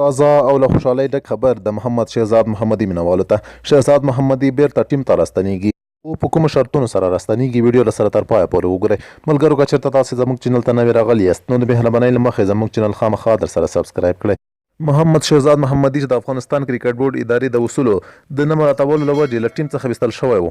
تازه او له خوشحالۍ ډک خبر د محمد شهزاد محمدي مینوالو ته. شهزاد محمدي بیرته ټیم ته راستنیږي. او په کومو شرطونو سره راستنیږي ویډیو له سره تر پایه پورې وګورئ. ملګرو که چېرته تاسې زموږ چینل ته نوې راغلي یاست نو د مهربانۍ له مخې زموږ چینل خامخا در سره سبسکرایب کړئ. محمد شهزاد محمدي چې د افغانستان کرکټ بورډ ادارې د اصولو د نه مراعاتولو له وجې له ټیم څخه ویستل شوی و،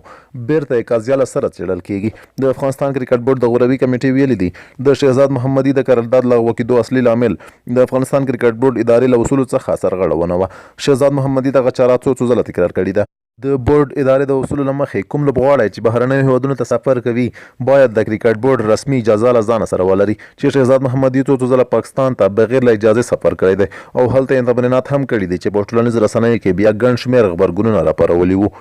بیرته یې قاضیه له سره څېړل کیږي. د افغانستان کرکټ بورډ د غوروي کمیټې ویلي دي د شهزاد محمدي د قرارداد لغوه کېدو اصلي لامل د افغانستان کرکټ بورډ ادارې له اصولو څخه سرغړونه وه. شهزاد محمدي دغه چاره څو ځله تکرار کړې ده. د بورډ ادارې د اصولو له مخې کوم لوبغاړی چې بهرنیو هیوادونو ته سفر کوي باید د کرکټ بورډ رسمي اجازه له ځانه سره ولري، چې شهزاد محمدي څو ځله پاکستان ته بغیر له اجازې سفر کړی دی او هلته یې تمرینات هم کړي دي چې په ټولنیزو رسنیو کې بیا ګڼ شمېر غبرګونونه راپارولي وو.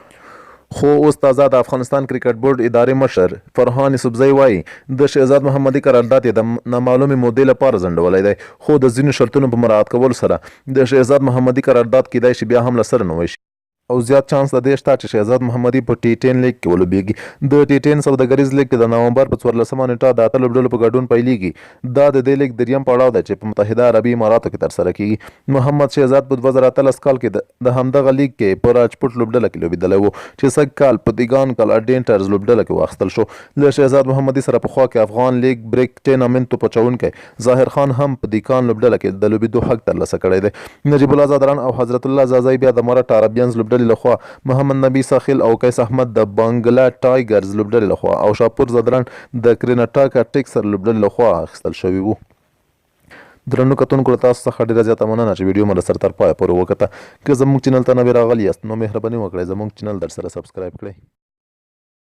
خو اوس تازه د افغانستان کرکټ بورډ ادارې مشر فرحان یوسفزی وایي د شهزاد محمدي قرارداد یې د نامعلومې مودې لپاره ځنډولی دی، خو د ځینو شرطونو په مراعات کولو سره د شهزاد محمدي قرارداد کیدای شي بیا هم له سره نوی شي او زیات چانس د دې شته چې شهزاد محمدي په ټي10 لیګ کې ولوبېږي. د ټي10 سوداګریز لیګ کې د نومبر په 14مه نیټه د 8 لوبډلو په ګډون پیلېږي. دا د دې لیګ دریم پړاو دی چې په متحده عربي اماراتو کې ترسره کیږي. محمد شهزاد په 2018 کال کې د همدغه لیګ کې په راجپوت لوبډله کې لوبېدلی و چې سږ کال په دیګان کال اډینټرز لوبډله کې واخیستل شو. له شهزاد محمدي سره پخوا کې افغان لیګ بریک ټورنمنټ پچونکی ظاهر خان هم په دیګان لوبډله کې د لوبېدو حق ترلاسه کړی دی. نجیب الله زادران او حضرت الله زازی بیا د مرهټ عربینز لوبډلې لخوا، محمد نبی ساخیل او قیس احمد د بنګلا ټایګرز لوبډلې لخوا او شاپور زدران د کریناټاکا ټیکسر لوبډلې لخوا اخیستل شوي وو. درنو کتونکو له تاسو څخه ډېره زیاته مننه چې ویډیو مو له سر تر پایه پورې وکته. که زموږ چینل ته نوې راغلي یاست نو مهرباني وکړئ زموږ چینل در سره سبسکرایب کړئ.